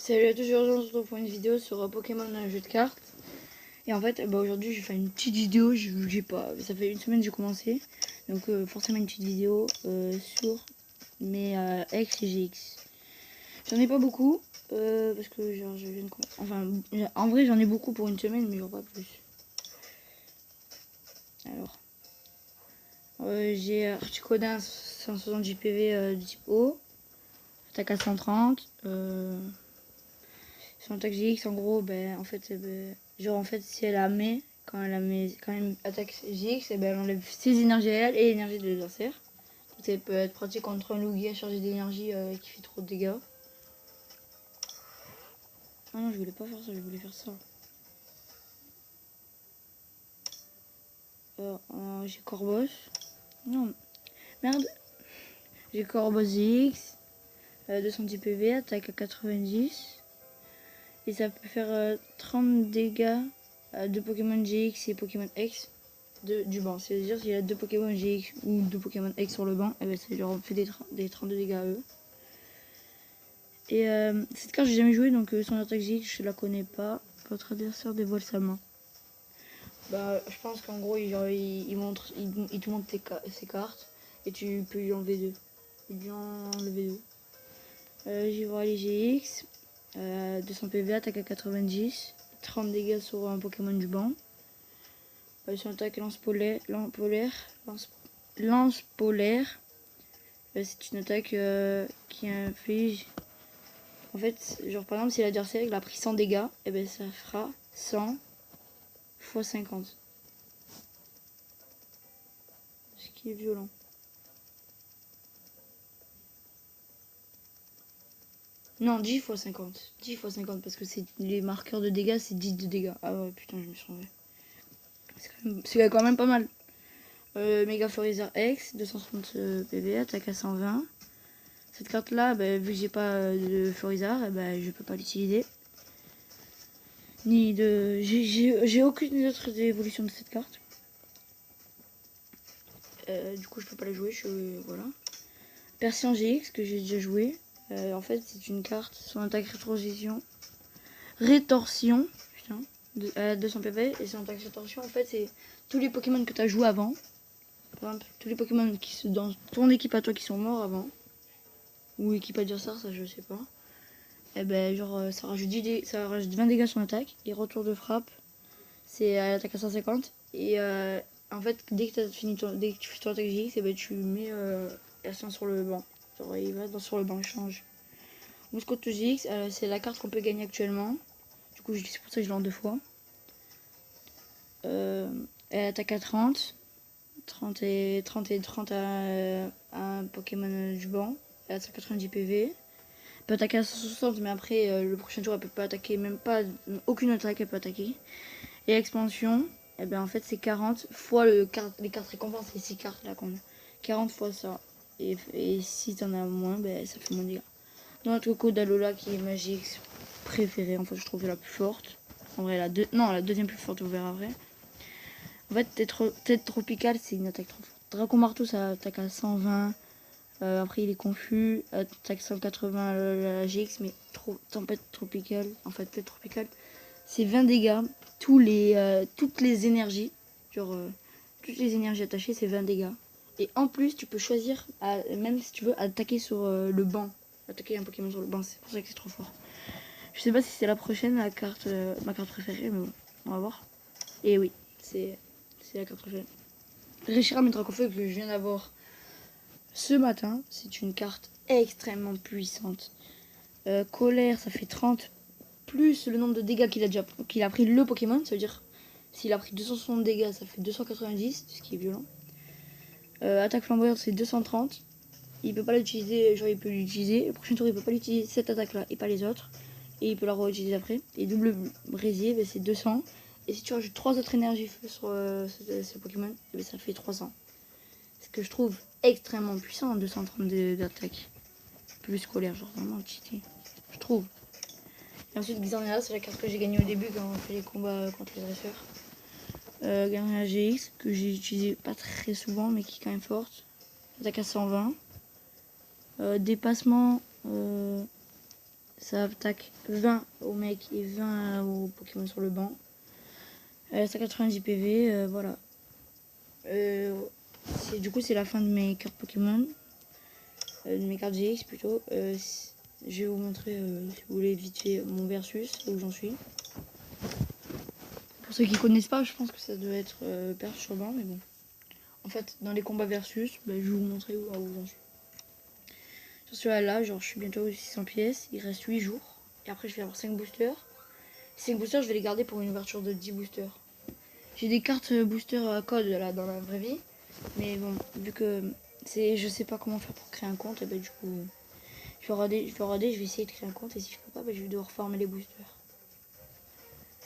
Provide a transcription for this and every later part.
Salut à tous, aujourd'hui on se retrouve pour une vidéo sur Pokémon dans un jeu de cartes. Et en fait, aujourd'hui je vais faire une petite vidéo, j'ai pas, ça fait une semaine que j'ai commencé. Donc forcément une petite vidéo sur mes X et GX. J'en ai pas beaucoup, parce que genre je viens de... Enfin, en vrai j'en ai beaucoup pour une semaine, mais genre pas plus. Alors, j'ai Articuno 170 PV de type O, attaque à 130, son attaque GX en gros, ben en fait, genre en fait si elle la met, quand elle attaque GX, ben, elle enlève ses énergies à elle et l'énergie de l'adversaire. Donc ça peut être pratique contre un Lugia chargé d'énergie qui fait trop de dégâts. Ah non, je voulais pas faire ça, je voulais faire ça. J'ai Corboss. Non, merde. J'ai Corboss GX, 210 PV, attaque à 90. Et ça peut faire 30 dégâts de Pokémon GX et Pokémon X du banc. C'est-à-dire s'il y a 2 Pokémon GX ou 2 Pokémon X sur le banc, et ben ça leur fait des 32 dégâts à eux. Et cette carte j'ai jamais joué, donc son attaque GX je la connais pas. Votre adversaire dévoile sa main. Bah je pense qu'en gros il te montre ses cartes et tu peux lui enlever 2. Lui enlever 2. J'y vois les GX. 200 PV, attaque à 90, 30 dégâts sur un Pokémon du banc. Son attaque lance polaire. C'est une attaque qui inflige. En fait, genre par exemple, si l'adversaire il a pris 100 dégâts, et ben ça fera 100 x 50. Ce qui est violent. Non, 10 x 50. 10 x 50 parce que les marqueurs de dégâts c'est 10 de dégâts. Ah ouais, putain, je me suis trompé. C'est quand même pas mal. Mega Florizard X, 260 PV, attaque à 120. Cette carte là, bah, vu que j'ai pas de Florizard, bah, je peux pas l'utiliser. Ni de. J'ai aucune autre évolution de cette carte. Du coup, je peux pas la jouer. Voilà. Persian GX que j'ai déjà joué. En fait, c'est une carte. Son attaque rétorsion. Putain. 200 PV. Et son attaque rétorsion, en fait, c'est tous les Pokémon que tu as joué avant. Par exemple, tous les Pokémon qui sont dans ton équipe à toi qui sont morts avant. Ou équipe adversaire, ça je sais pas. Et ben genre ça rajoute 20 dégâts sur l'attaque. Et retour de frappe, c'est à l'attaque à 150. Et en fait dès que tu fais ton attaque GX, et ben tu mets R100 sur le banc. Genre il va sur le banc, il change. Mouscoto GX, c'est la carte qu'on peut gagner actuellement. Du coup c'est pour ça que je l'ai en 2 fois. Elle attaque à 30 et 30 à un Pokémon du banc. Elle a 190 PV. Elle peut attaquer à 160, mais après le prochain tour elle peut pas attaquer, même pas aucune attaque elle peut attaquer. Et expansion, et ben en fait c'est 40 fois les cartes récompenses, c'est 6 cartes là qu'on a. 40 fois ça. Et si t'en as moins, ben ça fait moins de dégâts. Dans notre coco d'Alola qui est magique préférée, en fait je trouve la plus forte. En vrai la deuxième plus forte, vous verrez après. En fait tête tropicale c'est une attaque trop forte. Draco Marteau ça attaque à 120. Après il est confus, attaque 180 la GX, mais tempête tropicale, en fait tête tropicale, c'est 20 dégâts, toutes les énergies, genre toutes les énergies attachées c'est 20 dégâts. Et en plus tu peux choisir, même si tu veux, attaquer sur le banc, attaquer un Pokémon sur le banc, c'est pour ça que c'est trop fort. Je sais pas si c'est la prochaine, ma carte préférée, mais bon, on va voir. Et oui, c'est la carte préférée. Reshiram et Dracofeu que je viens d'avoir ce matin, c'est une carte extrêmement puissante. Colère, ça fait 30 plus le nombre de dégâts qu'il a pris le Pokémon. Ça veut dire s'il a pris 260 dégâts, ça fait 290, ce qui est violent. Attaque flamboyante, c'est 230. Il peut pas l'utiliser, genre il peut l'utiliser. Le prochain tour, il peut pas l'utiliser cette attaque-là et pas les autres. Et il peut la réutiliser après. Et double brésier, ben, c'est 200. Et si tu rajoutes 3 autres énergies feu sur ce Pokémon, ben, ça fait 300. Ce que je trouve extrêmement puissant, 230 d'attaque. Plus colère, genre vraiment cheaté. Je trouve. Et ensuite, Xerneas, c'est la carte que j'ai gagnée au début quand on fait les combats contre les dresseurs. Xerneas GX, que j'ai utilisé pas très souvent, mais qui est quand même forte. Attaque à 120. Dépassement. ça attaque 20 au mec et 20 au Pokémon sur le banc. 190 PV, voilà. Du coup, c'est la fin de mes cartes Pokémon. De mes cartes GX plutôt. Je vais vous montrer, si vous voulez, vite fait mon versus, où j'en suis. Pour ceux qui connaissent pas, je pense que ça doit être perturbant, mais bon. En fait, dans les combats versus, je vais vous montrer où j'en suis. Sur celui-là, genre, je suis bientôt aux 600 pièces. Il reste 8 jours. Et après, je vais avoir 5 boosters. 5 boosters, je vais les garder pour une ouverture de 10 boosters. J'ai des cartes boosters à code là dans la vraie vie. Mais bon, vu que je sais pas comment faire pour créer un compte, et ben du coup, je vais regarder, je vais essayer de créer un compte. Et si je peux pas, ben, je vais devoir farmer les boosters.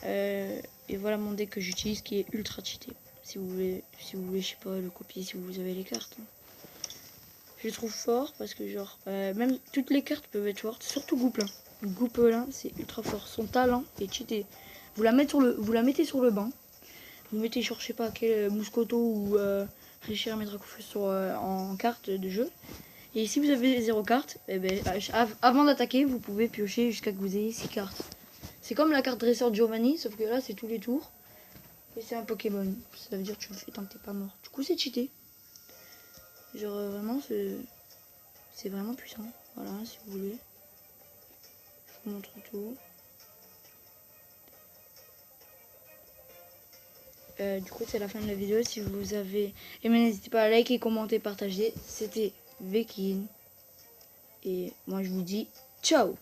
Et voilà mon deck que j'utilise qui est ultra cheaté. Si vous voulez, je sais pas, le copier si vous avez les cartes. Je le trouve fort parce que genre, même toutes les cartes peuvent être fortes, surtout Gouplin. Gouplin, c'est ultra fort. Son talent est cheaté. Vous la mettez sur le banc. Vous mettez sur je sais pas quel Mouscoto ou Richard Metracofus en carte de jeu. Et si vous avez 0 cartes, eh ben, avant d'attaquer, vous pouvez piocher jusqu'à que vous ayez 6 cartes. C'est comme la carte dresseur Giovanni, sauf que là c'est tous les tours. Et c'est un Pokémon. Ça veut dire que tu le fais tant que t'es pas mort. Du coup c'est cheaté. Genre vraiment c'est vraiment puissant. Voilà, si vous voulez. Je vous montre tout. Du coup c'est la fin de la vidéo. Si vous avez aimé, n'hésitez pas à liker, commenter, partager. C'était Vekin. Et moi je vous dis ciao.